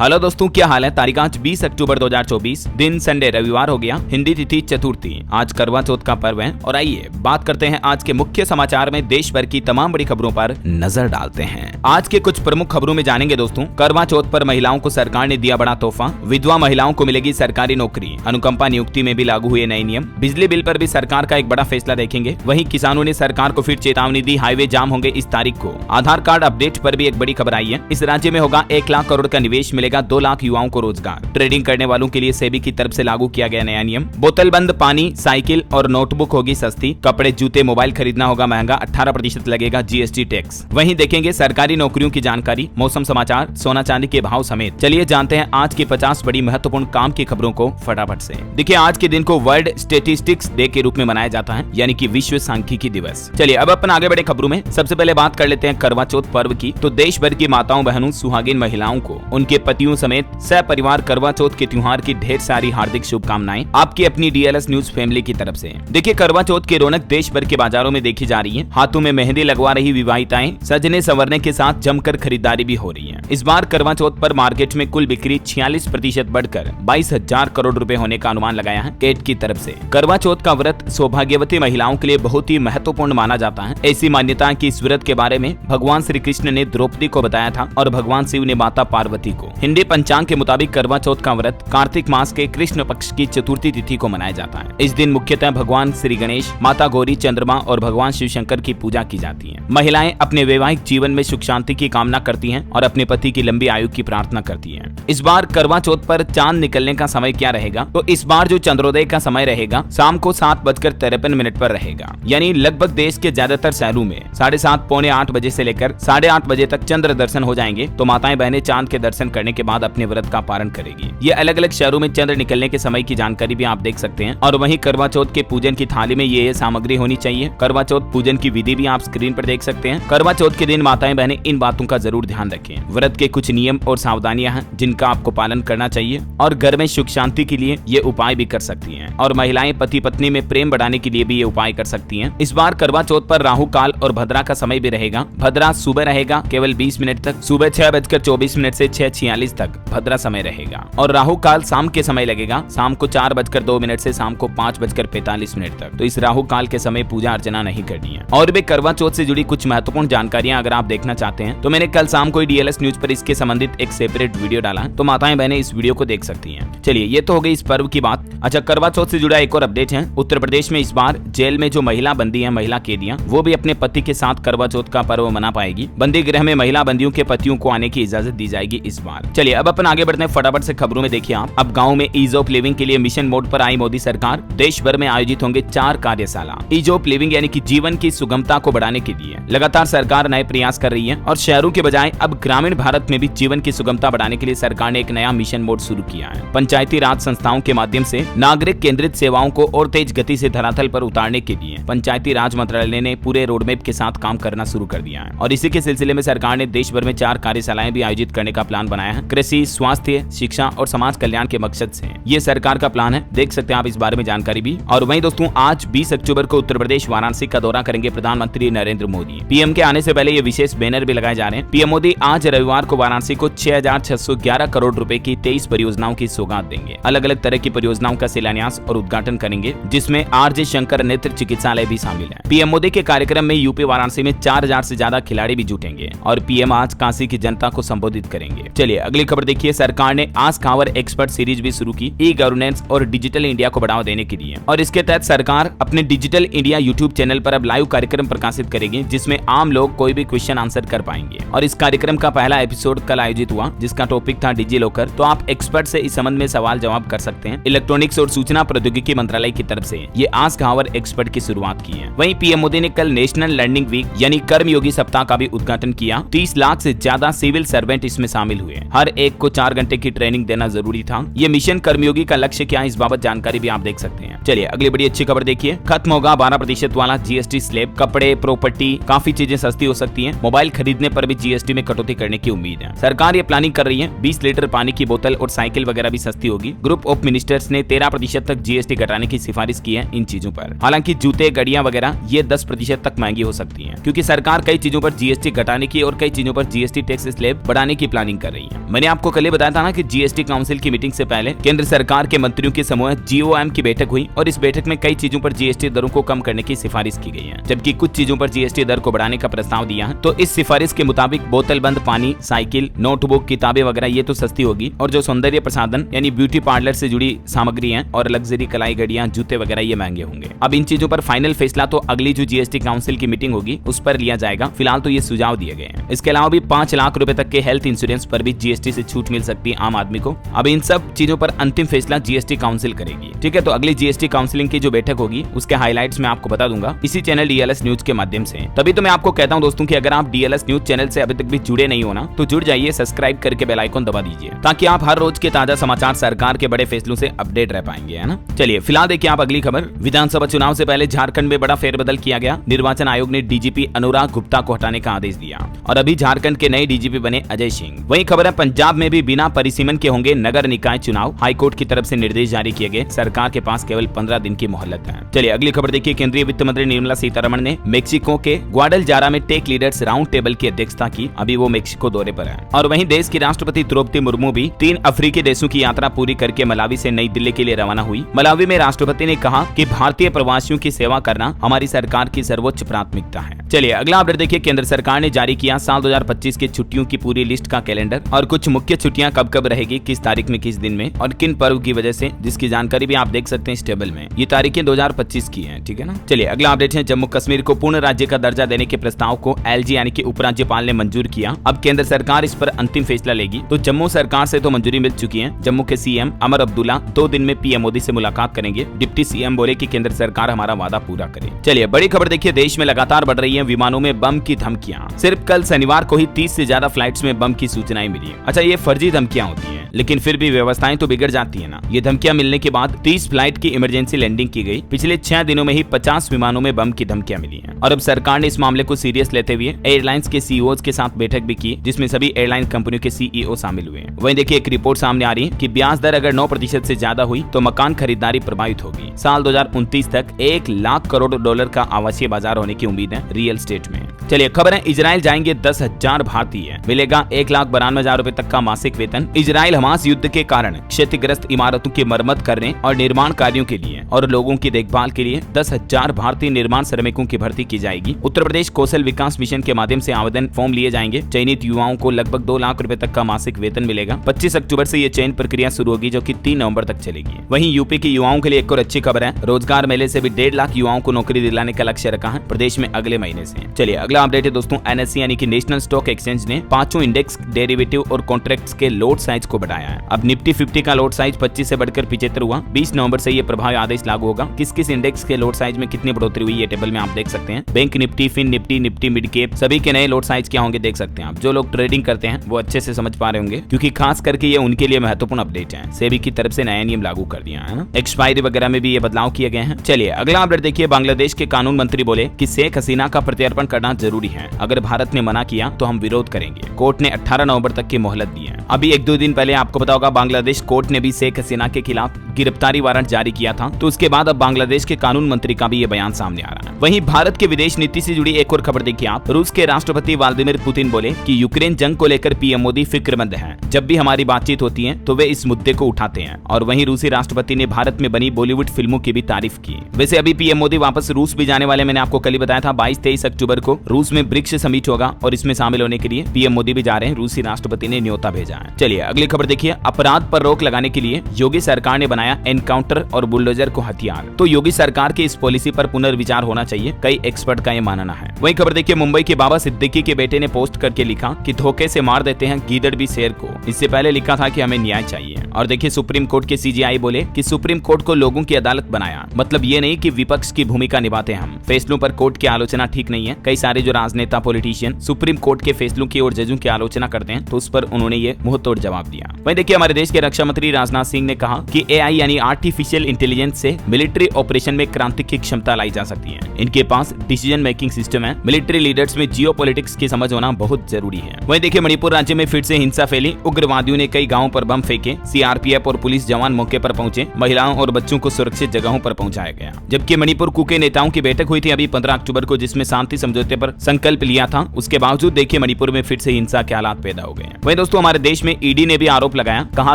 Hello दोस्तों, क्या हाल है। तारीख आज 20 अक्टूबर 2024, दिन संडे रविवार हो गया, हिंदी तिथि चतुर्थी। आज करवा चौथ का पर्व है और आइए बात करते हैं आज के मुख्य समाचार में देश भर की तमाम बड़ी खबरों पर नजर डालते हैं। आज के कुछ प्रमुख खबरों में जानेंगे दोस्तों, करवा चौथ पर महिलाओं को सरकार ने दिया बड़ा तोहफा, विधवा महिलाओं को मिलेगी सरकारी नौकरी, अनुकंपा नियुक्ति में भी लागू हुए नए नियम, बिजली बिल पर भी सरकार का एक बड़ा फैसला देखेंगे। वहीं किसानों ने सरकार को फिर चेतावनी दी, हाईवे जाम होंगे इस तारीख को। आधार कार्ड अपडेट पर भी एक बड़ी खबर आई है। इस राज्य में होगा 1 लाख करोड़ का निवेश, मिलेगा 2 लाख युवाओं को रोजगार। ट्रेडिंग करने वालों के लिए सेबी की तरफ से लागू किया गया नया नियम। बोतल बंद पानी, साइकिल और नोटबुक होगी सस्ती। कपड़े, जूते, मोबाइल खरीदना होगा महंगा, 18% लगेगा जीएसटी टैक्स। वहीं देखेंगे सरकारी नौकरियों की जानकारी, मौसम समाचार, सोना चांदी के भाव समेत। चलिए जानते हैं आज की 50 बड़ी महत्वपूर्ण काम की खबरों को फटाफट से। देखिए, आज के दिन को वर्ल्ड स्टेटिस्टिक्स डे के रूप में मनाया जाता है, यानी कि विश्व सांख्यिकी दिवस। चलिए अब अपन आगे बढ़े खबरों में। सबसे पहले बात कर लेते हैं करवा चौथ पर्व की। तो देश भर की माताओं, बहनों, सुहागिन महिलाओं को उनके पतियों समेत सपरिवार करवा चौथ के त्योहार की ढेर सारी हार्दिक शुभकामनाएं आपकी अपनी डीएलएस न्यूज फैमिली की तरफ से। देखिए, करवा चौथ की रौनक देश भर के बाजारों में देखी जा रही है। हाथों में मेहंदी लगवा रही विवाहिताएं सजने संवरने के साथ जमकर खरीदारी भी हो रही है। इस बार करवा चौथ पर मार्केट में कुल बिक्री 46% बढ़कर 22,000 करोड़ रुपए होने का अनुमान लगाया है केट की तरफ से। करवा चौथ का व्रत सौभाग्यवती महिलाओं के लिए बहुत ही महत्वपूर्ण माना जाता है। ऐसी मान्यता है कि इस व्रत के बारे में भगवान श्री कृष्ण ने द्रौपदी को बताया था और भगवान शिव ने माता पार्वती को। हिंदी पंचांग के मुताबिक करवा चौथ का व्रत कार्तिक मास के कृष्ण पक्ष की चतुर्थी तिथि को मनाया जाता है। इस दिन मुख्यतः भगवान श्री गणेश, माता गौरी, चंद्रमा और भगवान शिव शंकर की पूजा की जाती है। महिलाएं अपने वैवाहिक जीवन में सुख शांति की कामना करती हैं और अपने पति की लंबी आयु की प्रार्थना करती हैं। इस बार करवा चौथ पर चांद निकलने का समय क्या रहेगा? तो इस बार जो चंद्रोदय का समय रहेगा शाम को 7:53 पर रहेगा, यानी लगभग देश के ज्यादातर शहरों में 7:30 पौने 8 बजे से लेकर 8:30 बजे तक चंद्र दर्शन हो जाएंगे। तो माताएं बहनें चांद के दर्शन करने के बाद अपने व्रत का पारण करेगी। ये अलग अलग शहरों में चंद्र निकलने के समय की जानकारी भी आप देख सकते हैं। और वहीं करवा चौथ के पूजन की थाली में ये सामग्री होनी चाहिए। करवा चौथ पूजन की विधि भी आप स्क्रीन पर देख सकते हैं। करवा चौथ के दिन माताएं बहनें इन बातों का जरूर ध्यान रखें। व्रत के कुछ नियम और सावधानियां हैं जिनका आपको पालन करना चाहिए और घर में सुख शांति के लिए ये उपाय भी कर सकती हैं। और महिलाएं पति पत्नी में प्रेम बढ़ाने के लिए भी ये उपाय कर सकती हैं। इस बार करवा चौथ पर राहु काल और भद्रा का समय भी रहेगा। भद्रा सुबह रहेगा केवल 20 मिनट तक, सुबह 6:24 से 6:46 तक भद्रा समय रहेगा। और राहु काल शाम के समय लगेगा, शाम को 4:02 से शाम को 5:45 तक। तो इस राहु काल के समय पूजा अर्चना नहीं करनी है। और भी करवा चौथ से जुड़ी कुछ महत्वपूर्ण जानकारियां अगर आप देखना चाहते हैं तो मैंने कल शाम को डीएलएस न्यूज पर इसके संबंधित एक सेपरेट वीडियो डाला है, तो माताएं बहनें इस वीडियो को देख सकती हैं। चलिए, ये तो हो गई इस पर्व की बात। अच्छा, करवा चौथ से जुड़ा एक और अपडेट है। उत्तर प्रदेश में इस बार जेल में जो महिला बंदी है, महिला कैदियां, वो भी अपने पति के साथ करवा चौथ का पर्व मना पाएगी। बंदी गृह में महिला बंदियों के पतियों को आने की इजाजत दी जाएगी इस बार। चलिए अब अपन आगे बढ़ते हैं फटाफट से खबरों में। देखिए आप, अब गाँव में ईज ऑफ लिविंग के लिए मिशन मोड पर आई मोदी सरकार। देश भर में आयोजित होंगे 4 कार्यशाला। ईज ऑफ लिविंग यानी कि जीवन की सुगमता को बढ़ाने के लिए लगातार सरकार नए प्रयास कर रही है और शहरों के बजाय अब ग्रामीण भारत में भी जीवन की सुगमता बढ़ाने के लिए सरकार ने एक नया मिशन मोड शुरू किया है। पंचायती राज संस्थाओं के माध्यम से नागरिक केंद्रित सेवाओं को और तेज गति से धरातल पर उतारने के लिए पंचायती राज मंत्रालय ने पूरे रोडमैप के साथ काम करना शुरू कर दिया है। और इसी के सिलसिले में सरकार ने देश भर में 4 कार्यशालाएं भी आयोजित करने का प्लान बनाया है। कृषि, स्वास्थ्य, शिक्षा और समाज कल्याण के मकसद से ये सरकार का प्लान है। देख सकते हैं आप इस बारे में जानकारी भी। और वहीं दोस्तों, आज 20 अक्टूबर को उत्तर प्रदेश वाराणसी का दौरा करेंगे प्रधानमंत्री नरेंद्र मोदी। पीएम के आने से पहले ये विशेष बैनर भी लगाए जा रहे हैं। पीएम मोदी आज रविवार को वाराणसी को 6,611 करोड़ रुपए की 23 परियोजनाओं की सौगात देंगे। अलग अलग तरह की परियोजनाओं का शिलान्यास और उद्घाटन करेंगे, जिसमें आरजे शंकर नेत्र चिकित्सालय भी शामिल है। पीएम मोदी के कार्यक्रम में यूपी वाराणसी में 4,000 से ज्यादा खिलाड़ी भी जुटेंगे और पीएम आज काशी की जनता को संबोधित करेंगे। चलिए अगली खबर देखिए। सरकार ने आस्क आवर एक्सपर्ट सीरीज भी शुरू की ई गवर्नेंस और डिजिटल इंडिया को बढ़ावा देने के लिए। और इसके तहत सरकार अपने डिजिटल इंडिया यूट्यूब चैनल पर अब लाइव कार्यक्रम प्रकाशित करेगी, जिसमें आम लोग कोई भी क्वेश्चन आंसर कर पाएंगे। और इस कार्यक्रम का पहला एपिसोड कल आयोजित हुआ, जिसका टॉपिक था डिजी लॉकर। तो आप एक्सपर्ट से इस संबंध में सवाल जवाब कर सकते हैं। इलेक्ट्रॉनिक्स और सूचना प्रौद्योगिकी मंत्रालय की तरफ से ये आस्क आवर एक्सपर्ट की शुरुआत की है। वहीं पीएम मोदी ने कल नेशनल लर्निंग वीक यानी कर्मयोगी सप्ताह का भी उद्घाटन किया। 30 लाख से ज्यादा सिविल सर्वेंट इसमें शामिल हुए। हर एक को 4 घंटे की ट्रेनिंग देना जरूरी था। ये मिशन कर्मयोगी का लक्ष्य क्या है, इस बाबत जानकारी भी आप देख सकते हैं। चलिए अगली बड़ी अच्छी खबर देखिए। खत्म होगा 12% वाला जीएसटी स्लैब। कपड़े, प्रॉपर्टी, काफी चीजें सस्ती हो सकती हैं। मोबाइल खरीदने पर भी जीएसटी में कटौती करने की उम्मीद है। सरकार ये प्लानिंग कर रही है। 20 लीटर पानी की बोतल और साइकिल वगैरह भी सस्ती होगी। ग्रुप ऑफ मिनिस्टर्स ने 13% तक जीएसटी घटाने की सिफारिश की है इन चीजों पर। हालांकि जूते, घड़ियां वगैरह ये 10% तक महंगी हो सकती हैं, क्योंकि सरकार कई चीजों पर जीएसटी घटाने की और कई चीजों पर जीएसटी टैक्स स्लैब बढ़ाने की प्लानिंग कर रही है। मैंने आपको कल बताया था ना कि जीएसटी काउंसिल की मीटिंग से पहले केंद्र सरकार के मंत्रियों के समूह GOM की बैठक हुई और इस बैठक में कई चीजों पर जीएसटी दरों को कम करने की सिफारिश की गई है, जबकि कुछ चीजों पर जीएसटी दर को बढ़ाने का प्रस्ताव दिया है। तो इस सिफारिश के मुताबिक बोतल बंद पानी, साइकिल, नोटबुक, किताबें वगैरह ये तो सस्ती होगी और जो सौंदर्य प्रसाधन यानी ब्यूटी पार्लर से जुड़ी सामग्री है और लग्जरी कलाई घड़ियां, जूते वगैरह ये महंगे होंगे। अब इन चीजों पर फाइनल फैसला तो अगली जो जीएसटी काउंसिल की मीटिंग होगी उस पर लिया जाएगा। फिलहाल तो ये सुझाव दिए गए हैं। इसके अलावा भी 5 लाख रुपए तक के हेल्थ इंश्योरेंस पर भी जीएसटी से छूट मिल सकती है आम आदमी को। अब इन सब चीजों पर अंतिम फैसला जीएसटी काउंसिल करेगी। ठीक है, तो अगली जीएसटी काउंसिलिंग की जो बैठक होगी उसके हाइलाइट्स मैं आपको बता दूंगा इसी चैनल डीएलएस न्यूज के माध्यम से। तभी तो मैं आपको कहता हूं दोस्तों कि अगर आप डीएलएस न्यूज चैनल से अभी तक भी जुड़े नहीं हो ना तो जुड़ जाइए, सब्सक्राइब करके बेल आइकन दबा दीजिए ताकि आप हर रोज के ताजा समाचार सरकार के बड़े फैसलों से अपडेट रह पाएंगे, है ना। चलिए फिलहाल देखिए आप अगली खबर। विधानसभा चुनाव से पहले झारखंड में बड़ा फेरबदल किया गया। निर्वाचन आयोग ने डीजीपी अनुराग गुप्ता को हटाने का आदेश दिया और अभी झारखंड के नए डीजीपी बने अजय सिंह। वही खबर है पंजाब में भी बिना परिसीमन के होंगे नगर निकाय चुनाव। हाईकोर्ट की तरफ से निर्देश जारी किए गए। सरकार के पास केवल 15 दिन की मोहलत है। चलिए अगली खबर देखिए। केंद्रीय वित्त मंत्री निर्मला सीतारमण ने मेक्सिको के ग्वाडलजारा में टेक लीडर्स राउंड टेबल की अध्यक्षता की। अभी वो मेक्सिको दौरे पर है। और वहीं देश की राष्ट्रपति द्रौपदी मुर्मू भी 3 अफ्रीकी देशों की यात्रा पूरी करके मलावी से नई दिल्ली के लिए रवाना हुई। मलावी में राष्ट्रपति ने कहा कि भारतीय प्रवासियों की सेवा करना हमारी सरकार की सर्वोच्च प्राथमिकता है। चलिए अगला अपडेट देखिए। केंद्र सरकार ने जारी किया साल 2025 की छुट्टियों की पूरी लिस्ट का कैलेंडर और कुछ मुख्य छुट्टियां कब कब रहेगी, किस तारीख में, किस दिन में और किन पर्व की वजह से, जिसकी जानकारी भी आप देख सकते हैं इस टेबल में। ये तारीखें 2025 की हैं, ठीक है ना। चलिए अगला अपडेट है। जम्मू कश्मीर को पूर्ण राज्य का दर्जा देने के प्रस्ताव को एलजी यानी कि उपराज्यपाल ने मंजूर किया। अब केंद्र सरकार इस पर अंतिम फैसला लेगी। तो जम्मू सरकार से तो मंजूरी मिल चुकी है। जम्मू के सीएम अमर अब्दुल्ला 2 दिन में पीएम मोदी से मुलाकात करेंगे। डिप्टी सीएम बोले कि केंद्र सरकार हमारा वादा पूरा करे। चलिए बड़ी खबर देखिए। देश में लगातार बढ़ रही है विमानों में बम की धमकियां। सिर्फ कल शनिवार को ही 30 से ज्यादा फ्लाइट्स में बम की सूचनाएं मिली। अच्छा, ये फर्जी धमकियां होती हैं, लेकिन फिर भी व्यवस्थाएं तो बिगड़ जाती है ना। ये धमकियां मिलने के बाद 30 फ्लाइट की इमरजेंसी लैंडिंग की गई। पिछले 6 दिनों में ही 50 विमानों में बम की धमकियां मिली हैं। और अब सरकार ने इस मामले को सीरियस लेते हुए एयरलाइंस के सीईओज के साथ बैठक भी की, जिसमें सभी एयरलाइन कंपनियों के सीईओ शामिल हुए। वहीं देखिए एक रिपोर्ट सामने आ रही है कि ब्याज दर अगर 9% से ज्यादा हुई तो मकान खरीदारी प्रभावित होगी। साल 2029 तक 1 लाख करोड़ डॉलर का आवासीय बाजार होने की उम्मीद है रियल एस्टेट में। चलिए खबर है। इजराइल जाएंगे 10,000 भारतीय, मिलेगा 1,92,000 रुपए तक का मासिक वेतन। इजराइल हमास युद्ध के कारण क्षतिग्रस्त इमारतों की मरम्मत करने और निर्माण कार्यों के लिए और लोगों की देखभाल के लिए 10,000 भारतीय निर्माण श्रमिकों की भर्ती की जाएगी। उत्तर प्रदेश कौशल विकास मिशन के माध्यम से आवेदन फॉर्म लिए जाएंगे। चयनित युवाओं को लगभग 2 लाख रुपए तक का मासिक वेतन मिलेगा। 25 अक्टूबर से ये चयन प्रक्रिया शुरू होगी, जो कि 3 नवंबर तक चलेगी। वहीं यूपी के युवाओं के लिए एक और अच्छी खबर है। रोजगार मेले से भी 1.5 लाख युवाओं को नौकरी दिलाने का लक्ष्य रखा है प्रदेश में अगले महीने से। चलिए अगला अपडेट है दोस्तों। एनएससी यानी कि नेशनल स्टॉक एक्सचेंज ने 5 इंडेक्स, डेरिवेटिव और कॉन्ट्रैक्ट्स के लोड साइज को बढ़ाया है। अब निफ्टी 50 का लोड साइज 25 से बढ़कर 75 हुआ। 20 नवंबर से ये प्रभावी आदेश लागू होगा। किस किस इंडेक्स के लोड साइज में कितनी बढ़ोतरी हुई ये टेबल में आप देख सकते हैं। Bank Nifty, Fin Nifty, Nifty mid cap सभी के नए लोड साइज क्या होंगे देख सकते हैं आप। जो लोग ट्रेडिंग करते हैं वो अच्छे से समझ पा रहे होंगे, क्योंकि खास करके ये उनके लिए महत्वपूर्ण अपडेट है। सेबी की तरफ से नया नियम लागू कर दिया है ना। एक्सपायरी वगैरह में भी ये बदलाव किए गए हैं। चलिए अगला अपडेट देखिए। बांग्लादेश के कानून मंत्री बोले कि शेख हसीना का प्रत्यर्पण करना जरूरी है। अगर भारत ने मना किया तो हम विरोध करेंगे। कोर्ट ने 18 नवंबर तक की मोहलत दी है। अभी 1-2 दिन पहले आपको पता होगा बांग्लादेश कोर्ट ने भी शेख हसीना के खिलाफ गिरफ्तारी वारंट जारी किया था। तो उसके बाद अब बांग्लादेश के कानून मंत्री का भी ये बयान सामने आ रहा है। वहीं भारत के विदेश नीति से जुड़ी एक और खबर देखिए आप। रूस के राष्ट्रपति व्लादिमीर पुतिन बोले कि यूक्रेन जंग को लेकर पीएम मोदी फिक्रमंद है। जब भी हमारी बातचीत होती है तो वे इस मुद्दे को उठाते हैं। और वहीं रूसी राष्ट्रपति ने भारत में बनी बॉलीवुड फिल्मों की भी तारीफ की। वैसे अभी पीएम मोदी वापस रूस भी जाने वाले, मैंने आपको कल ही बताया था। 22-23 अक्टूबर को रूस में ब्रिक्स समिट होगा और इसमें शामिल होने के लिए पीएम मोदी भी जा रहे हैं। रूसी राष्ट्रपति ने न्योता भेजा है। चलिए अगली खबर देखिए। अपराध पर रोक लगाने के लिए योगी सरकार ने बनाया एनकाउंटर और बुलडोजर को हथियार। तो योगी सरकार की इस पॉलिसी पर पुनर्विचार होना चाहिए, कई एक्सपर्ट का ये मानना है। वही खबर देखिए। मुंबई के बाबा सिद्दीकी के बेटे ने पोस्ट करके लिखा कि धोखे से मार देते हैं गीदड़ भी शेर को। इससे पहले लिखा था कि हमें न्याय चाहिए। और देखिए सुप्रीम कोर्ट के सीजेआई बोले कि सुप्रीम कोर्ट को लोगों की अदालत बनाया, मतलब ये नहीं कि विपक्ष की भूमिका निभाते हम। फैसलों पर कोर्ट की आलोचना ठीक नहीं है। कई सारे जो राजनेता, पॉलिटिशियन सुप्रीम कोर्ट के फैसलों की और जजों की आलोचना करते हैं, तो उस पर उन्होंने ये मुंहतोड़ जवाब दिया। वहीं देखिए हमारे देश के रक्षा मंत्री राजनाथ सिंह ने कहा कि एआई यानी आर्टिफिशियल इंटेलिजेंस से मिलिट्री ऑपरेशन में क्रांति की क्षमता लाई जा सकती है। इनके पास डिसीजन मेकिंग सिस्टम है। मिलिट्री लीडर्स में जियोपॉलिटिक्स की समझ होना बहुत जरूरी है। वहीं देखिए मणिपुर राज्य में फिर से हिंसा फैली। उग्रवादियों ने कई गांवों पर बम फेंके। सीआरपीएफ और पुलिस जवान मौके पर पहुंचे। महिलाओं और बच्चों को सुरक्षित जगहों पर पहुंचाया गया। जबकि मणिपुर कू के नेताओं की बैठक हुई थी अभी 15 अक्टूबर को, जिसमें शांति समझौते पर और संकल्प लिया था, उसके बावजूद देखिए मणिपुर में फिर से हिंसा के हालात पैदा हो गए। वहीं दोस्तों हमारे देश में ईडी ने भी आरोप लगाया, कहा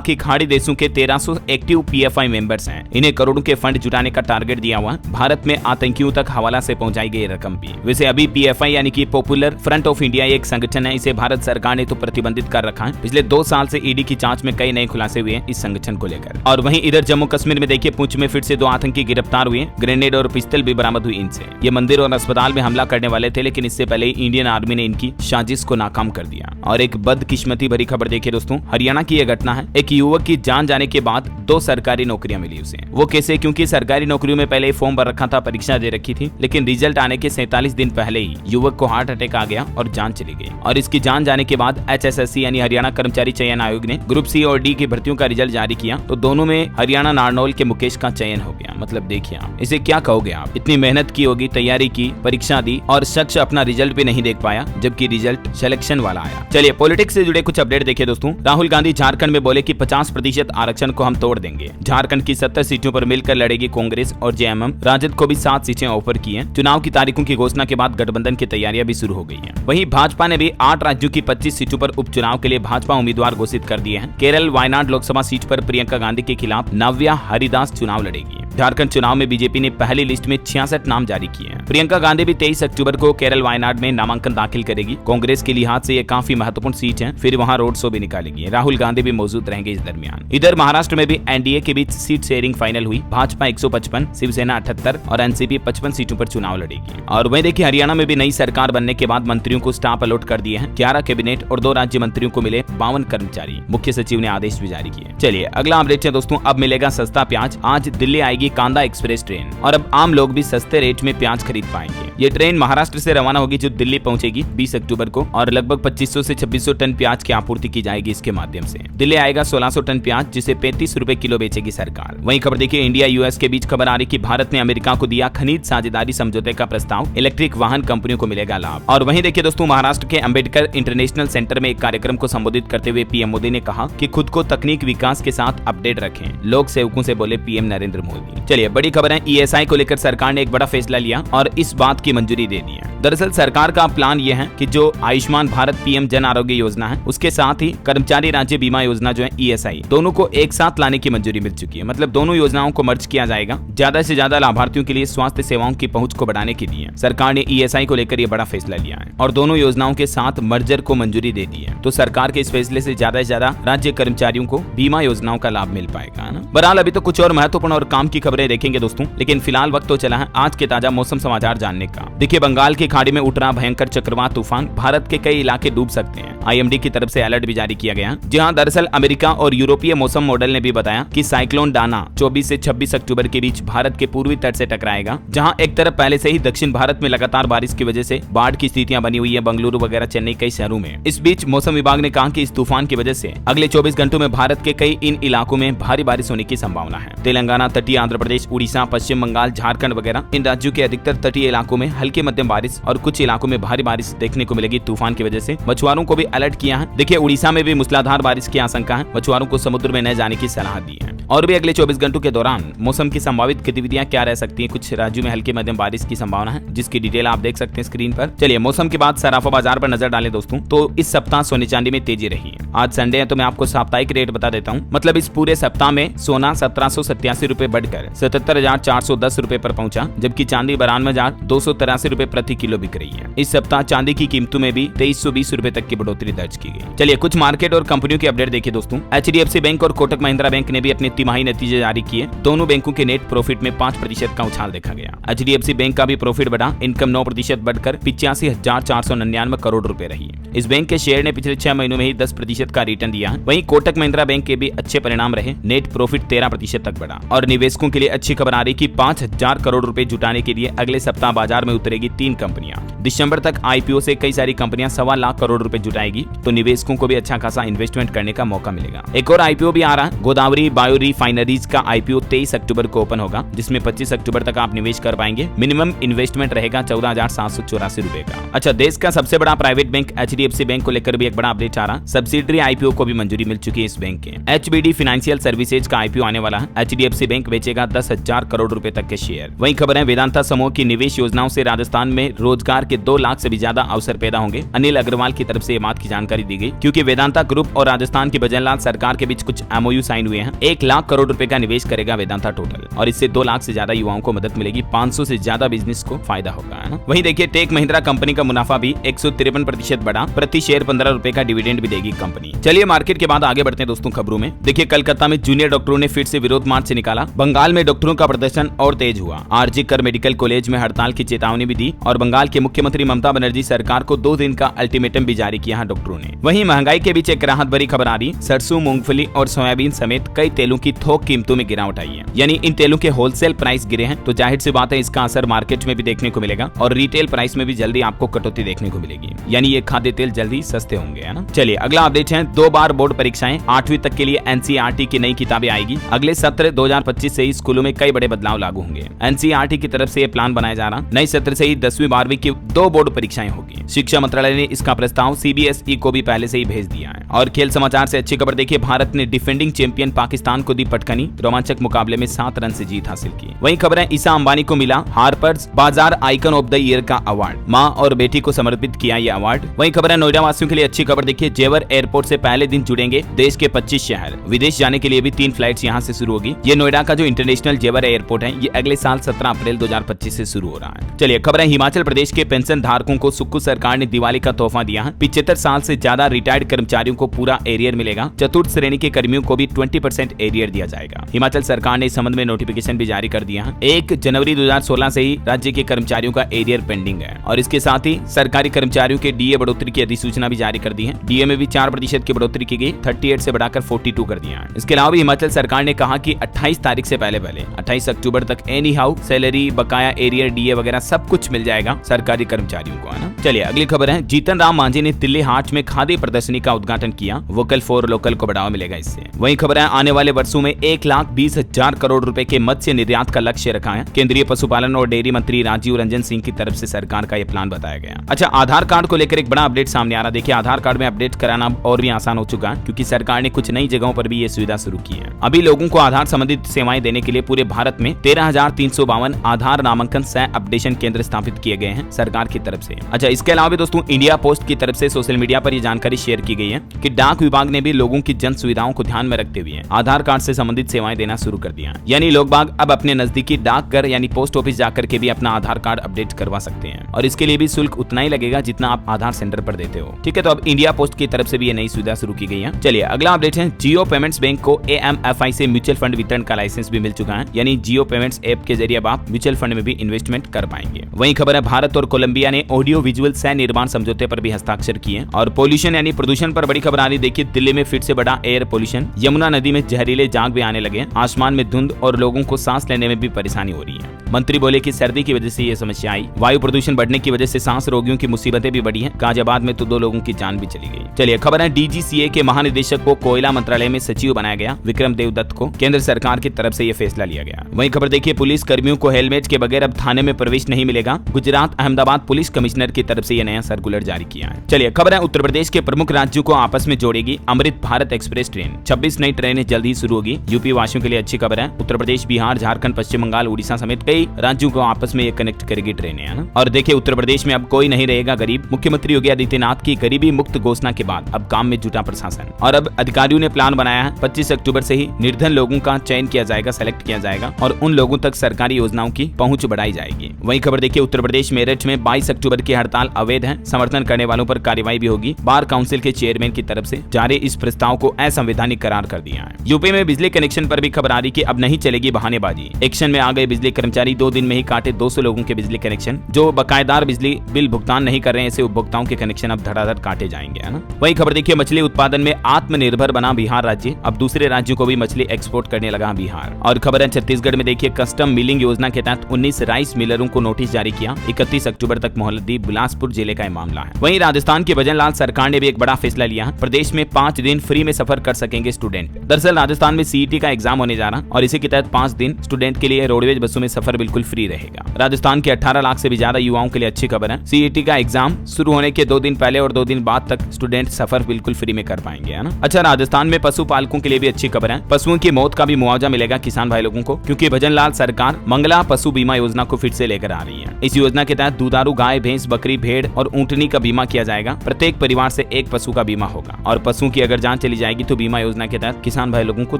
कि खाड़ी देशों के 1300 एक्टिव पीएफआई मेंबर्स हैं, इन्हें करोड़ों के फंड जुटाने का टारगेट दिया हुआ। भारत में आतंकियों तक हवाला से पहुंचाई गई रकम भी। वैसे अभी पीएफआई यानी कि पॉपुलर फ्रंट ऑफ इंडिया एक संगठन है, इसे भारत सरकार ने तो प्रतिबंधित कर रखा है। पिछले 2 साल से ईडी की जांच में कई नए खुलासे हुए हैं इस संगठन को लेकर। और वहीं इधर जम्मू कश्मीर में देखिए पुंछ में फिर से 2 आतंकी गिरफ्तार हुए, ग्रेनेड और पिस्टल भी बरामद हुई इनसे। ये मंदिर और अस्पताल में हमला करने वाले थे, लेकिन इससे पहले इंडियन आर्मी ने इनकी साजिश को नाकाम कर दिया। और एक बदकिस्मती भरी खबर देखिए दोस्तों, हरियाणा की यह घटना है। एक युवक की जान जाने के बाद 2 सरकारी नौकरियां मिली उसे। वो कैसे? क्योंकि सरकारी नौकरियों में पहले फॉर्म भर रखा था, परीक्षा दे रखी थी, लेकिन रिजल्ट आने के 47 दिन पहले ही युवक को हार्ट अटैक आ गया और जान चली गई। और इसकी जान जाने के बाद HSSC यानी हरियाणा कर्मचारी चयन आयोग ने ग्रुप C और D की भर्तियों का रिजल्ट जारी किया, तो दोनों में हरियाणा नारनौल के मुकेश का चयन हो गया। मतलब देखिए आप इसे क्या कहोगे? आप इतनी मेहनत की होगी, तैयारी की, परीक्षा दी और शख्स अपना रिजल्ट भी नहीं देख पाया, जबकि रिजल्ट सिलेक्शन वाला आया। चलिए पॉलिटिक्स से जुड़े कुछ अपडेट देखिए दोस्तों। राहुल गांधी झारखंड में बोले कि 50% आरक्षण को हम तोड़ देंगे। झारखंड की 70 सीटों पर मिलकर लड़ेगी कांग्रेस और JMM। राजद को भी 7 सीटें ऑफर की हैं। चुनाव की तारीखों की घोषणा के बाद गठबंधन की तैयारियां भी शुरू हो गई हैं। वहीं भाजपा ने भी 8 राज्यों की 25 सीटों पर उपचुनाव के लिए भाजपा उम्मीदवार घोषित कर दिए हैं। केरल वायनाड लोकसभा सीट पर प्रियंका गांधी के खिलाफ नव्या हरिदास चुनाव लड़ेगी। झारखंड चुनाव में बीजेपी ने पहली लिस्ट में 66 नाम जारी किए हैं। प्रियंका गांधी भी 23 अक्टूबर को केरल वायनाड में नामांकन दाखिल करेगी। कांग्रेस के लिहाज से ये काफी महत्वपूर्ण सीट है, फिर वहां रोड शो भी निकालेगी। राहुल गांधी भी मौजूद रहेंगे इस दरमियान। इधर महाराष्ट्र में भी एनडीए के बीच सीट शेयरिंग फाइनल हुई। भाजपा 155, शिवसेना 78 और एनसीपी 55 सीटों पर चुनाव लड़ेगी। और वहीं देखिए हरियाणा में भी नई सरकार बनने के बाद मंत्रियों को स्टाफ अलॉट कर दिए हैं। 11 कैबिनेट और 2 राज्य मंत्रियों को मिले 52 कर्मचारी। मुख्य सचिव ने आदेश भी जारी किए। चलिए अगला अपडेट है दोस्तों, अब मिलेगा सस्ता प्याज। आज दिल्ली आएगी कांदा एक्सप्रेस ट्रेन और अब आम लोग भी सस्ते रेट में प्याज खरीद पाएंगे। ये ट्रेन महाराष्ट्र से रवाना होगी जो दिल्ली पहुंचेगी 20 अक्टूबर को और लगभग 2500 से 2600 टन प्याज की आपूर्ति की जाएगी इसके माध्यम से। दिल्ली आएगा 1600 टन प्याज जिसे 35 रुपए किलो बेचेगी सरकार। वहीं खबर देखिए इंडिया यूएस के बीच खबर आ रही कि भारत ने अमेरिका को दिया खनिज साझेदारी समझौते का प्रस्ताव, इलेक्ट्रिक वाहन कंपनियों को मिलेगा लाभ। और वहीं देखिए दोस्तों महाराष्ट्र के अंबेडकर इंटरनेशनल सेंटर में एक कार्यक्रम को संबोधित करते हुए पीएम मोदी ने कहा कि खुद को तकनीक विकास के साथ अपडेट रखें, लोक सेवकों से बोले पीएम नरेंद्र मोदी। चलिए बड़ी खबर है, ईएसआई को लेकर सरकार ने एक बड़ा फैसला लिया और इस बात की मंजूरी दे दी है। दरअसल सरकार का प्लान यह है कि जो आयुष्मान भारत पीएम जन आरोग्य योजना है उसके साथ ही कर्मचारी राज्य बीमा योजना जो है ईएसआई, दोनों को एक साथ लाने की मंजूरी मिल चुकी है। मतलब दोनों योजनाओं को मर्ज किया जाएगा। ज्यादा से ज्यादा लाभार्थियों के लिए स्वास्थ्य सेवाओं की पहुंच को बढ़ाने के लिए सरकार ने ईएसआई को लेकर यह बड़ा फैसला लिया है और दोनों योजनाओं के साथ मर्जर को मंजूरी दे दी है। तो सरकार के इस फैसले से ज्यादा राज्य कर्मचारियों को बीमा योजनाओं का लाभ मिल पाएगा ना। बहरहाल अभी तो कुछ और महत्वपूर्ण और काम की खबरें देखेंगे दोस्तों, लेकिन फिलहाल वक्त तो चला है आज के ताजा मौसम समाचार जानने का। देखिए बंगाल की खाड़ी में उठ रहा भयंकर चक्रवात तूफान, भारत के कई इलाके डूब सकते हैं। आईएमडी की तरफ से अलर्ट भी जारी किया गया। जहां दरअसल अमेरिका और यूरोपीय मौसम मॉडल ने भी बताया कि साइक्लोन डाना 24 से 26 अक्टूबर के बीच भारत के पूर्वी तट से टकराएगा। जहां एक तरफ पहले से ही दक्षिण भारत में लगातार बारिश की वजह से बाढ़ की स्थितियां बनी हुई है, बेंगलुरु वगैरह चेन्नई कई शहरों में। इस बीच मौसम विभाग ने कहा कि इस तूफान की वजह से अगले 24 घंटों में भारत के कई इन इलाकों में भारी बारिश होने की संभावना है। तेलंगाना, तटीय आंध्र प्रदेश, उड़ीसा, पश्चिम बंगाल, झारखंड वगैरह इन राज्यों के अधिकतर तटीय इलाकों में हल्की मध्यम बारिश और कुछ इलाकों में भारी बारिश देखने को मिलेगी। तूफान की वजह से मछुआरों को भी अलर्ट किया है। देखिए उड़ीसा में भी मूसलाधार बारिश की आशंका है, मछुआरों को समुद्र में न जाने की सलाह दी है। और भी अगले 24 घंटों के दौरान मौसम की संभावित गतिविधियां क्या रह सकती हैं। कुछ राज्यों में हल्की मध्यम बारिश की संभावना है जिसकी डिटेल आप देख सकते हैं स्क्रीन पर। चलिए मौसम के बाद सराफा बाजार पर नजर डालें दोस्तों, तो इस सप्ताह सोने चांदी में तेजी रही है। आज संडे है तो मैं आपको साप्ताहिक रेट बता देता हूँ। मतलब इस पूरे सप्ताह में सोना 1787 रुपए बढ़कर 77,410 रुपए पर पहुंचा, जबकि चांदी 92,283 रुपए प्रति किलो बिक रही है। इस सप्ताह चांदी की कीमतों में भी 2320 रुपए तक की बढ़ोतरी दर्ज की गई। चलिए कुछ मार्केट और कंपनियों की अपडेट देखिए दोस्तों। HDFC बैंक और कोटक महिंद्रा बैंक ने भी अपने तिमाही नतीजे जारी किए। दोनों बैंकों के नेट प्रॉफिट में 5% का उछाल देखा गया। HDFC बैंक का भी प्रॉफिट बढ़ा, इनकम 9% बढ़कर 85,499 करोड़ रुपए रही। इस बैंक के शेयर ने पिछले 6 महीनों में ही 10% का रिटर्न दिया है। वहीं कोटक महिंद्रा बैंक के भी अच्छे परिणाम रहे, नेट प्रॉफिट 13% तक बढ़ा। और निवेशकों के लिए अच्छी खबर आ रही कि 5,000 करोड़ रुपए जुटाने के लिए अगले सप्ताह बाजार में उतरेगी 3 कंपनियां। दिसंबर तक आईपीओ से कई सारी कंपनियां 1.25 लाख करोड़ रुपए जुटाएगी, तो निवेशकों को भी अच्छा खासा इन्वेस्टमेंट करने का मौका मिलेगा। एक और आईपीओ भी आ रहा है, गोदावरी बायो रिफाइनरीज का आईपीओ 23 अक्टूबर को ओपन होगा, जिसमें 25 अक्टूबर तक आप निवेश कर पाएंगे। मिनिमम इन्वेस्टमेंट रहेगा 14,784 रुपए का। अच्छा, देश का सबसे बड़ा प्राइवेट बैंक HDFC बैंक को लेकर भी एक बड़ा अपडेट आ रहा। सब्सिडरी आईपीओ को भी मंजूरी मिल चुकी है इस बैंक के। HBD फाइनेंशियल सर्विसेज का आईपीओ आने वाला है। HDFC बैंक बेचेगा 10,000 करोड़ रुपए तक के शेयर। वहीं खबर है वेदांता समूह की निवेश योजनाओं से राजस्थान में रोजगार के 2 लाख से भी ज्यादा अवसर पैदा होंगे। अनिल अग्रवाल की तरफ से ये बात की जानकारी दी गई, क्योंकि वेदांता ग्रुप और राजस्थान की भजनलाल सरकार के बीच कुछ MOU साइन हुए हैं। 1 लाख करोड़ रुपए का निवेश करेगा वेदांता टोटल, और इससे 2 लाख से ज्यादा युवाओं को मदद मिलेगी। 500 से ज्यादा बिजनेस को फायदा होगा, है ना। वहीं देखिए टेक महिंद्रा कंपनी का मुनाफा भी 153% बढ़ा, प्रति शेयर 15 रुपए का डिविडेंड भी देगी कंपनी। चलिए मार्केट के बाद आगे बढ़ते हैं दोस्तों खबरों में। देखिए कलकत्ता में जूनियर डॉक्टरों ने फिर से विरोध मार्च से निकाला। बंगाल में डॉक्टरों का प्रदर्शन और तेज हुआ। आरजी कर मेडिकल कॉलेज में हड़ताल की चेतावनी भी दी, और बंगाल के मुख्यमंत्री ममता बनर्जी सरकार को 2 दिन का अल्टीमेटम भी जारी किया है डॉक्टरों ने। वहीं महंगाई के बीच एक राहत भरी खबर आ रही, सरसों, मूंगफली और सोयाबीन समेत कई तेलों की थोक कीमतों में गिरावट आई है। यानी इन तेलों के होलसेल प्राइस गिरे हैं, तो जाहिर सी बात है इसका असर मार्केट में भी देखने को मिलेगा, और रिटेल प्राइस में भी जल्दी आपको कटौती देखने को मिलेगी। यानी ये खाद्य तेल जल्दी सस्ते होंगे, है ना। चलिए अगला अपडेट है, 2 बार बोर्ड परीक्षाएं, 8वीं तक के लिए NCERT की नई किताबें आएगी। अगले सत्र 2025 से ही स्कूलों में कई बड़े बदलाव लागू होंगे। NCERT की तरफ से ये प्लान बनाया जा रहा, नए सत्र से ही 10वीं 12वीं की 2 बोर्ड परीक्षाएं होगी। शिक्षा मंत्रालय ने इसका प्रस्ताव CBSE को भी पहले से ही भेज दिया है। और खेल समाचार से अच्छी खबर देखिए, भारत ने डिफेंडिंग चैंपियन पाकिस्तान को दी पटखनी, रोमांचक मुकाबले में 7 रन से जीत हासिल की। वहीं खबर है, ईसा अंबानी को मिला हार्पर्स बाजार आइकन ऑफ द ईयर का अवार्ड, मां और बेटी को समर्पित किया यह अवार्ड। वहीं खबर है, नोएडा वासियों के लिए अच्छी खबर देखिए, जेवर एयरपोर्ट से पहले दिन जुड़ेंगे देश के 25 शहर। विदेश जाने के लिए भी 3 फ्लाइट्स यहां से शुरू होगी। ये नोएडा का जो इंटरनेशनल जेवर एयरपोर्ट है, ये अगले साल 17 अप्रैल 2025 से शुरू हो रहा है। चलिए खबर है, हिमाचल प्रदेश के पेंशन धारकों को सुक्खू सरकार ने दिवाली का तोहफा दिया है। 75 साल से ज्यादा रिटायर्ड कर्मचारियों को पूरा एरियर मिलेगा। चतुर्थ श्रेणी के कर्मियों को भी 20% एरियर दिया जाएगा। हिमाचल सरकार ने इस संबंध में नोटिफिकेशन भी जारी कर दिया है। 1 जनवरी 2016 से ही राज्य के कर्मचारियों का एरियर पेंडिंग है, और इसके साथ ही सरकारी कर्मचारियों के DA बढ़ोतरी की अधिसूचना भी जारी कर दी है। DA में भी 4% की बढ़ोतरी की गई, 38 से बढ़ाकर 42 कर दिया है। इसके अलावा भी हिमाचल सरकार ने कहा कि 28 तारीख से पहले 28 अक्टूबर तक एनी हाउ सैलरी, बकाया एरियर, DA वगैरह सब कुछ मिल जाएगा सरकारी कर्मचारियों को, है ना। चलिए अगली खबर है, जीतन राम मांझी ने दिल्ली हाट में खादी प्रदर्शनी का उद्घाटन किया। वोकल फॉर लोकल को बढ़ावा मिलेगा इससे। वहीं खबर है, आने वाले वर्षों में 1,20,000 करोड़ रुपए के मत्स्य निर्यात का लक्ष्य रखा है। केंद्रीय पशुपालन और डेयरी मंत्री राजीव रंजन सिंह की तरफ से सरकार का यह प्लान बताया गया। अच्छा, आधार कार्ड को लेकर एक बड़ा अपडेट सामने आ रहा। देखिए आधार कार्ड में अपडेट कराना और भी आसान हो चुका है, क्योंकि सरकार ने कुछ नई जगहों पर भी ये सुविधा शुरू की है। अभी लोगों को आधार संबंधित सेवाएं देने के लिए पूरे भारत में 13,352 आधार नामांकन सह अपडेशन केंद्र स्थापित किए गए हैं सरकार की तरफ से। अच्छा, इसके अलावा भी दोस्तों इंडिया पोस्ट की तरफ से सोशल मीडिया पर यह जानकारी शेयर की गई है कि डाक विभाग ने भी लोगों की जन सुविधाओं को ध्यान में रखते हुए आधार कार्ड से संबंधित सेवाएं देना शुरू कर दिया। यानी लोग बाग अब अपने नजदीकी डाकघर यानी पोस्ट ऑफिस जाकर के भी अपना आधार कार्ड अपडेट करवा सकते हैं, और इसके लिए भी शुल्क उतना ही लगेगा जितना आप आधार सेंटर पर देते हो। ठीक है, तो अब इंडिया पोस्ट की तरफ से भी ये नई सुविधा शुरू की गई है। चलिए अगला अपडेट है, जियो पेमेंट्स बैंक को AMFI से म्यूचुअल फंड वितरण का लाइसेंस भी मिल चुका है। यानी जियो पेमेंट्स ऐप के जरिए अब आप म्यूचुअल फंड में भी इन्वेस्टमेंट कर पाएंगे। वहीं खबर है, भारत और कोलंबिया ने ऑडियो विजुअल सह निर्माण समझौते पर भी हस्ताक्षर किए। और पोल्यूशन यानी प्रदूषण पर बड़ी खबर आ रही। देखिए दिल्ली में फिर से बड़ा एयर पोल्यूशन, यमुना नदी में जहरीले झाग भी आने लगे, आसमान में धुंध और लोगों को सांस लेने में भी परेशानी हो रही है। मंत्री बोले कि सर्दी की वजह से ये समस्या आई, वायु प्रदूषण बढ़ने की वजह से सांस रोगियों की मुसीबतें भी बढ़ी हैं। गाजियाबाद में तो 2 लोगों की जान भी चली गई। चलिए खबर है, DGCA के महानिदेशक को कोयला मंत्रालय में सचिव बनाया गया। विक्रम देवदत्त को केंद्र सरकार की तरफ से यह फैसला लिया गया। वहीं खबर देखिए, पुलिस कर्मियों को हेलमेट के बगैर अब थाने में प्रवेश नहीं मिलेगा। गुजरात अहमदाबाद पुलिस कमिश्नर की तरफ से यह नया सर्कुलर जारी किया है। चलिए खबर है, उत्तर प्रदेश के प्रमुख राज्यों को आपस में जोड़ेगी अमृत भारत एक्सप्रेस ट्रेन। 26 नई ट्रेनें जल्द ही शुरू होगी। यूपी वासियों के लिए अच्छी खबर है, उत्तर प्रदेश, बिहार, झारखंड, पश्चिम बंगाल, उड़ीसा समेत कई राज्यों को आपस में ये कनेक्ट करेगी ट्रेनें, है ना। और देखिए उत्तर प्रदेश में अब कोई नहीं रहेगा गरीब। मुख्यमंत्री योगी आदित्यनाथ की गरीबी मुक्त घोषणा के बाद अब काम में जुटा प्रशासन, और अब अधिकारियों ने प्लान बनाया है। 25 अक्टूबर से ही निर्धन लोगों का चयन किया जाएगा, सेलेक्ट किया जाएगा, और उन लोगों तक सरकारी योजनाओं की पहुंच बढ़ाई जाएगी। वहीं खबर देखिए, उत्तर प्रदेश मेरठ में 22 अक्टूबर की हड़ताल अवैध है, समर्थन करने वालों पर कार्रवाई भी होगी। बार काउंसिल के चेयरमैन की तरफ से जारी इस प्रस्ताव को असंवैधानिक करार कर दिया है। यूपी में बिजली कनेक्शन पर भी खबर आ रही कि अब नहीं चलेगी बहानेबाजी। एक्शन में आ गए बिजली कर्मचारी, 2 दिन में ही काटे 200 लोगों के बिजली कनेक्शन। जो बकायेदार बिजली बिल भुगतान नहीं कर रहे हैं, ऐसे उपभोक्ताओं के कनेक्शन अब धड़ाधड़ काटे जाएंगे, है ना। वही खबर देखिए, मछली उत्पादन में आत्मनिर्भर बना बिहार राज्य, अब दूसरे राज्यों को भी मछली एक्सपोर्ट करने लगा बिहार। और खबर है, छत्तीसगढ़ में देखिए, कस्टम मिलिंग योजना के तहत 19 राइस मिलरों को नोटिस जारी किया। 31 अक्टूबर तक मोहलत दी। बिलासपुर जिले का मामला है। वहीं राजस्थान की भजनलाल सरकार ने भी एक बड़ा फैसला लिया। प्रदेश में 5 दिन फ्री में सफर कर सकेंगे स्टूडेंट। दरअसल राजस्थान में CET का एग्जाम होने जा रहा, और इसी के तहत 5 दिन स्टूडेंट के लिए रोडवेज बसों में सफर बिल्कुल फ्री रहेगा। राजस्थान के 18 लाख से भी ज्यादा युवाओं के लिए अच्छी खबर है। CET का एग्जाम शुरू होने के 2 दिन पहले और 2 दिन बाद तक स्टूडेंट सफर बिल्कुल फ्री में कर पाएंगे, है ना। अच्छा, राजस्थान में पशुपालकों के लिए भी अच्छी खबर है। पशुओं की मौत का भी मुआवजा मिलेगा किसान भाई लोगों को, क्योंकि भजनलाल सरकार मंगला पशु बीमा योजना को फिर से लेकर आ रही है। इस योजना के तहत दुधारू दुधारू गाय, भैंस, बकरी, भेड़ और ऊंटनी का बीमा किया जाएगा। प्रत्येक परिवार से एक पशु का बीमा होगा और पशु की अगर जान चली जाएगी तो बीमा योजना के तहत किसान भाई लोगों को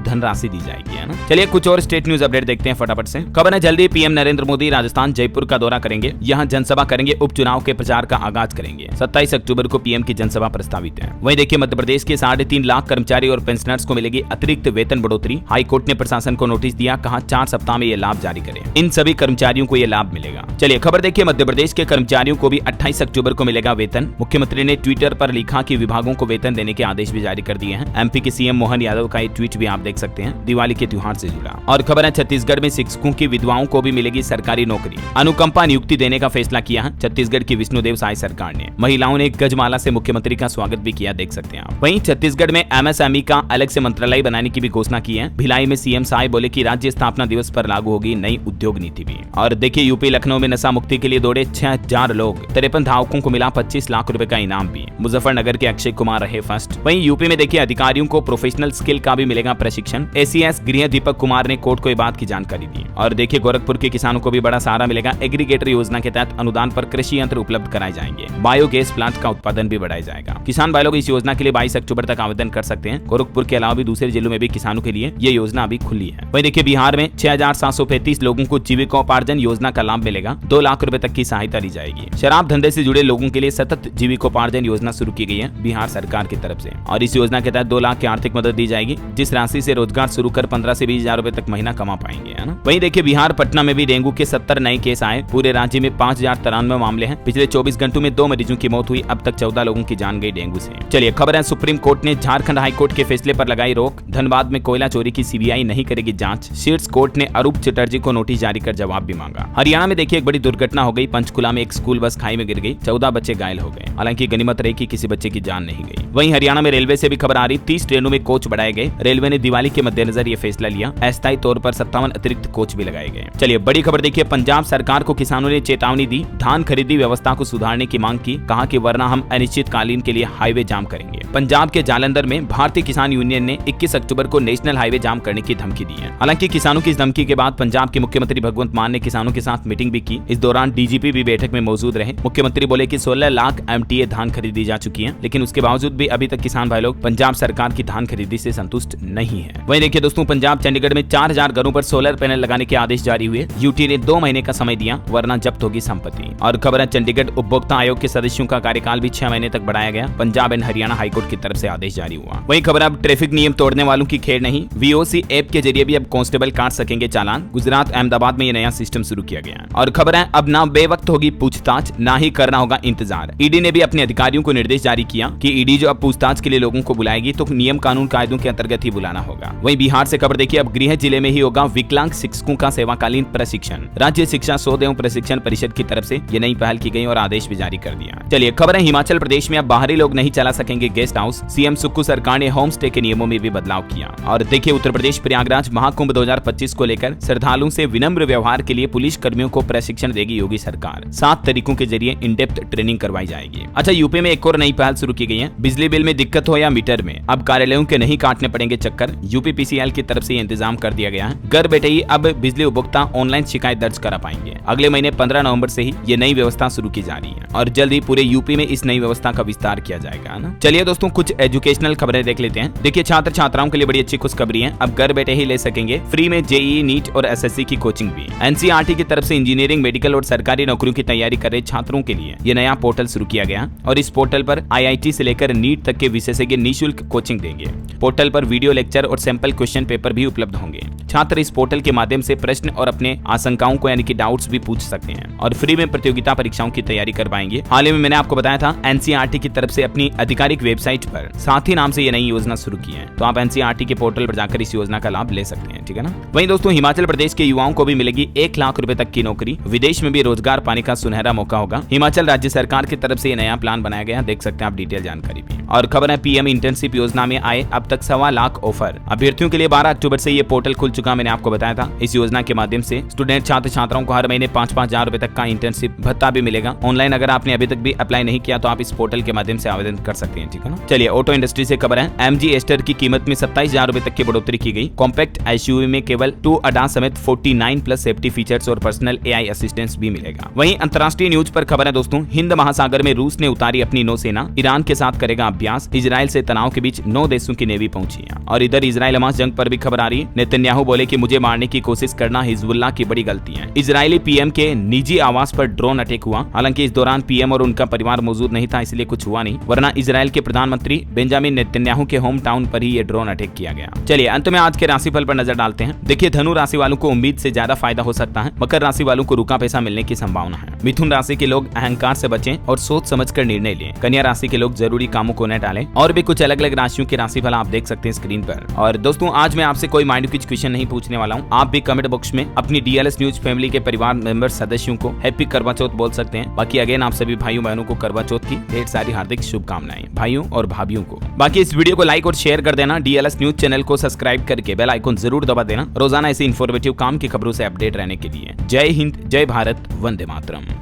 धनराशि दी जाएगी, है ना। चलिए कुछ और स्टेट न्यूज अपडेट देखते हैं फटाफट से। खबर है जल्दी पीएम नरेंद्र मोदी राजस्थान जयपुर का दौरा करेंगे, यहाँ जनसभा करेंगे, उपचुनाव के प्रचार का आगाज करेंगे। 27 अक्टूबर को पीएम की जनसभा प्रस्तावित है। वहीं देखिए मध्य प्रदेश के 3.5 लाख कर्मचारी और पेंशनर्स को मिलेगी अतिरिक्त वेतन बढ़ोतरी। हाईकोर्ट ने प्रशासन को नोटिस दिया, कहा 4 सप्ताह में ये लाभ जारी करें। इन सभी कर्मचारियों को ये लाभ मिलेगा। चलिए खबर देखिए मध्य प्रदेश के कर्मचारियों को भी 28 अक्टूबर को मिलेगा वेतन। मुख्यमंत्री ने ट्विटर पर लिखा कि विभागों को वेतन देने के आदेश भी जारी कर दिए हैं। एमपी के सीएम मोहन यादव का एक ट्वीट भी आप देख सकते हैं, दिवाली के त्योहार से जुड़ा। और खबर है छत्तीसगढ़ में शिक्षकों की विधवाओं को भी मिलेगी सरकारी नौकरी। अनुकंपा नियुक्ति देने का फैसला किया है छत्तीसगढ़ की विष्णुदेव साय सरकार ने। महिलाओं ने गजमाला से मुख्यमंत्री का स्वागत भी किया, देख सकते हैं आप। वहीं छत्तीसगढ़ में एमएसएमई का अलग से मंत्रालय बनाने की भी घोषणा की है। भिलाई में सीएम साय बोले कि राज्य स्थापना दिवस पर लागू होगी नई उद्योग नीति भी। और देखिए यूपी लखनऊ में नशा मुक्ति के लिए दौड़े 6000 लोग, 53 धावकों को मिला 25 लाख रुपए का इनाम भी। मुजफ्फरनगर के अक्षय कुमार रहे फर्स्ट। वहीं यूपी में देखिए अधिकारियों को प्रोफेशनल स्किल का भी मिलेगा प्रशिक्षण। एसीएस गृह दीपक कुमार ने कोर्ट को ये बात की जानकारी दी। और देखिए गोरखपुर के किसानों को भी बड़ा सहारा मिलेगा। एग्रीगेटर योजना के तहत अनुदान पर कृषि यंत्र उपलब्ध कराए जाएंगे। बायोगैस प्लांट का उत्पादन भी बढ़ाया जाएगा। किसान भाई लोग इस योजना के लिए 22 अक्टूबर तक आवेदन कर सकते हैं। गोरखपुर के अलावा भी दूसरे जिलों में भी किसानों के लिए ये योजना अभी खुली है। वहीं देखिए बिहार में 6735 लोगों को जीविकोपार्जन योजना का लाभ मिलेगा। 2 लाख रुपए तक की सहायता दी जाएगी। शराब धंधे से जुड़े लोगों के लिए सतत जीविकोपार्जन योजना शुरू की गई है बिहार सरकार की तरफ से। और इस योजना के तहत 2 लाख की आर्थिक मदद दी जाएगी, जिस राशि से रोजगार शुरू कर 15 से 20 हजार रुपए तक महीना कमा पाएंगे, है ना। वहीं देखिए बिहार पटना में भी डेंगू के 70 नए केस आए। पूरे राज्य में 5093 मामले हैं। पिछले 24 घंटों में 2 मरीजों की मौत हुई। अब तक 14 लोगों की जान गई डेंगू से। चलिए खबर है सुप्रीम कोर्ट ने झारखंड हाईकोर्ट के फैसले पर लगाई रोक। धनबाद में कोयला चोरी की सीबीआई नहीं करेगी जांच। शीर्ष कोर्ट ने अरूप चटर्जी को नोटिस जारी कर जवाब भी मांगा। हरियाणा में देखिए एक बड़ी दुर्घटना हो गई। पंचकुला में एक स्कूल बस खाई में गिर गई। 14 बच्चे घायल हो गए। हालांकि गनीमत रही कि किसी बच्चे की जान नहीं गई। वहीं हरियाणा में रेलवे से भी खबर आ रही, 30 ट्रेनों में कोच बढ़ाए गए। रेलवे ने दिवाली के मद्देनजर ये फैसला लिया। अस्थायी तौर पर 57 अतिरिक्त कोच भी लगाए गए। चलिए बड़ी खबर देखिए, पंजाब सरकार को किसानों ने चेतावनी दी। धान खरीदी व्यवस्था को सुधारने की मांग की। कहा कि वरना हम अनिश्चितकालीन के लिए हाईवे जाम करेंगे। पंजाब के जालंधर में भारतीय किसान यूनियन ने 21 अक्टूबर को नेशनल हाईवे जाम करने की धमकी दी है। हालांकि किसानों की इस धमकी के बाद पंजाब के मुख्यमंत्री भगवंत मान ने किसानों के साथ मीटिंग भी की। इस दौरान डीजीपी भी बैठक में मौजूद रहे। मुख्यमंत्री बोले कि 16 लाख एमटीए धान खरीदी जा चुकी है, लेकिन उसके बावजूद भी अभी तक किसान भाई लोग पंजाब सरकार की धान खरीदी से संतुष्ट नहीं है। वहीं देखिए दोस्तों, पंजाब चंडीगढ़ में 4000 घरों पर सोलर पैनल लगाने के आदेश जारी हुए। यूटी ने 2 महीने का समय दिया, वरना जब्त होगी संपत्ति। और खबर है चंडीगढ़ उपभोक्ता आयोग के सदस्यों का कार्यकाल भी 6 महीने तक बढ़ाया गया। पंजाब एंड हरियाणा हाईकोर्ट की तरफ से आदेश जारी हुआ। वहीं खबर अब ट्रैफिक नियम तोड़ने वालों की खेर नहीं। वीओसी ऐप के जरिए भी अब कांस्टेबल काट सकेंगे चालान। गुजरात अहमदाबाद में ये नया सिस्टम शुरू किया गया। और खबर है अब ना बेवक्त होगी पूछताछ, ना ही करना होगा इंतजार। ईडी ने भी अपने अधिकारियों को निर्देश जारी किया कि ईडी जो अब पूछताछ के लिए लोगों को बुलाएगी तो नियम कानून कायदों के अंतर्गत ही बुलाना होगा। वहीं बिहार से खबर देखिए, अब गृह जिले में ही होगा विकलांग शिक्षकों का सेवाकालीन प्रशिक्षण। राज्य शिक्षा शोध एवं प्रशिक्षण परिषद की तरफ से ये नई पहल की गई और आदेश भी जारी कर दिया। चलिए खबर है हिमाचल प्रदेश में अब बाहरी लोग नहीं चला सकेंगे गेस्ट हाउस। सीएम सुक्खू सरकार ने होम स्टे के नियमों में भी बदलाव किया। और देखिए उत्तर प्रदेश प्रयागराज महाकुंभ 2025 को लेकर श्रद्धालुओं से विनम्र व्यवहार के लिए पुलिस कर्मियों को प्रशिक्षण देगी योगी सरकार। 7 तरीकों के जरिए इन डेप्थ ट्रेनिंग करवाई जाएगी। अच्छा, यूपी में एक और नई पहल शुरू की गई है। बिजली बिल में दिक्कत हो या मीटर में, अब कार्यालयों के नहीं काटने पड़ेंगे चक्कर। यूपीपीसीएल की तरफ से इंतजाम कर दिया गया है। घर बैठे ही अब बिजली उपभोक्ता ऑनलाइन शिकायत दर्ज करा पाएंगे। अगले महीने 15 नवंबर से ही ये नई व्यवस्था शुरू की जा रही है और जल्द ही पूरे यूपी में इस नई व्यवस्था का विस्तार किया जाएगा ना। चलिए दोस्तों, कुछ एजुकेशनल खबरें देख लेते हैं। देखिए छात्र छात्राओं के लिए बड़ी अच्छी खुशखबरी है। अब घर बैठे ही ले सकेंगे फ्री में जेईई, नीट और एसएससी की कोचिंग भी। एनसीईआरटी की तरफ से इंजीनियरिंग, मेडिकल और सरकारी नौकरियों की तैयारी कर रहे छात्रों के लिए ये नया पोर्टल शुरू किया गया और इस पोर्टल पर आईआईटी से लेकर नीट तक के विशेषज्ञ निःशुल्क कोचिंग देंगे। पोर्टल पर वीडियो लेक्चर और सैंपल क्वेश्चन पेपर भी उपलब्ध होंगे। छात्र इस पोर्टल के माध्यम से प्रश्न और अपने आशंकाओं को यानी कि डाउट्स भी पूछ सकते हैं और फ्री में प्रतियोगिता परीक्षाओं की तैयारी कर पाएंगे। हाल ही में मैंने आपको बताया था एनसीईआरटी की तरफ से अपनी आधिकारिक वेबसाइट पर साथी नाम से ये नई योजना शुरू की है, तो आप एनसीईआरटी के पोर्टल पर जाकर इस योजना का लाभ ले सकते हैं, ठीक है ना। वहीं दोस्तों, हिमाचल प्रदेश के युवाओं को भी मिलेगी 1 लाख रुपए तक की नौकरी। विदेश में भी रोजगार पाने का सुनहरा मौका होगा। हिमाचल राज्य सरकार की तरफ से ये नया प्लान बनाया गया, देख सकते हैं आप डिटेल जानकारी भी। और खबर है पीएम इंटर्नशिप योजना में आए अब तक 1.25 लाख ऑफर। अभ्यर्थियों के लिए 12 अक्टूबर से ये पोर्टल खुल चुका, मैंने आपको बताया था। इस योजना के माध्यम से स्टूडेंट छात्र छात्राओं को हर महीने 5-5 हजार रुपए तक का इंटर्नशिप भत्ता भी मिलेगा। ऑनलाइन अगर आपने अभी तक भी अप्लाई नहीं किया तो आप इस पोर्टल के माध्यम से आवेदन कर सकते हैं, ठीक है ना। चलिए ऑटो इंडस्ट्री से खबर है एमजी एस्टर की कीमत में 27,000 रुपए तक की बढ़ोतरी की गई। कॉम्पैक्ट एसयूवी में केवल 2 अडा समेत 49 प्लस सेफ्टी फीचर्स और पर्सनल एआई असिस्टेंस भी मिलेगा। वहीं अंतर्राष्ट्रीय न्यूज पर खबर है दोस्तों, हिंद महासागर में रूस ने उतारी अपनी नौसेना, ईरान के साथ करेगा अभ्यास, इजराइल से तनाव के बीच 9 देशों की नेवी पहुंची है। और इधर इजराइल हमास जंग पर भी खबर आ रही है। नेतन्याहू बोले कि मुझे मारने की कोशिश करना हिजबुल्लाह की बड़ी गलती है। इजरायली पीएम के निजी आवास पर ड्रोन अटैक हुआ, हालांकि इस दौरान पीएम और उनका परिवार मौजूद नहीं था, इसलिए कुछ हुआ नहीं, वरना इजराइल के प्रधानमंत्री बेंजामिन नेतन्याहू के होम टाउन पर ही ये ड्रोन अटैक किया गया। चलिए अंत में आज के राशिफल पर नजर डालते हैं। देखिए, धनु राशि वालों को उम्मीद से ज्यादा फायदा हो सकता है। मकर राशि वालों को रुका पैसा मिलने की संभावना है। मिथुन राशि के लोग अहंकार से बचें और सोच समझकर निर्णय लें। कन्या राशि के लोग जरूरी कामों को न टालें। और भी कुछ अलग अलग राशियों के राशिफल आप देख सकते हैं स्क्रीन पर। और दोस्तों, आज मैं आपसे कोई माइंड क्विज क्वेश्चन नहीं पूछने वाला हूँ। आप भी कमेंट बॉक्स में अपनी डीएलएस न्यूज फैमिली के परिवार मेंबर सदस्यों को हैप्पी करवा चौथ बोल सकते हैं। बाकी अगेन आप सभी भाइयों बहनों को करवा चौथ की ढेर सारी हार्दिक शुभकामनाएं, भाइयों और भाभियों को। बाकी इस वीडियो को लाइक और शेयर कर देना। डीएलएस न्यूज चैनल को सब्सक्राइब करके बेल आइकन जरूर दबा देना, रोजाना ऐसी इन्फॉर्मेटिव काम की खबरों से अपडेट रहने के लिए। जय हिंद, जय भारत, वंदे मातरम।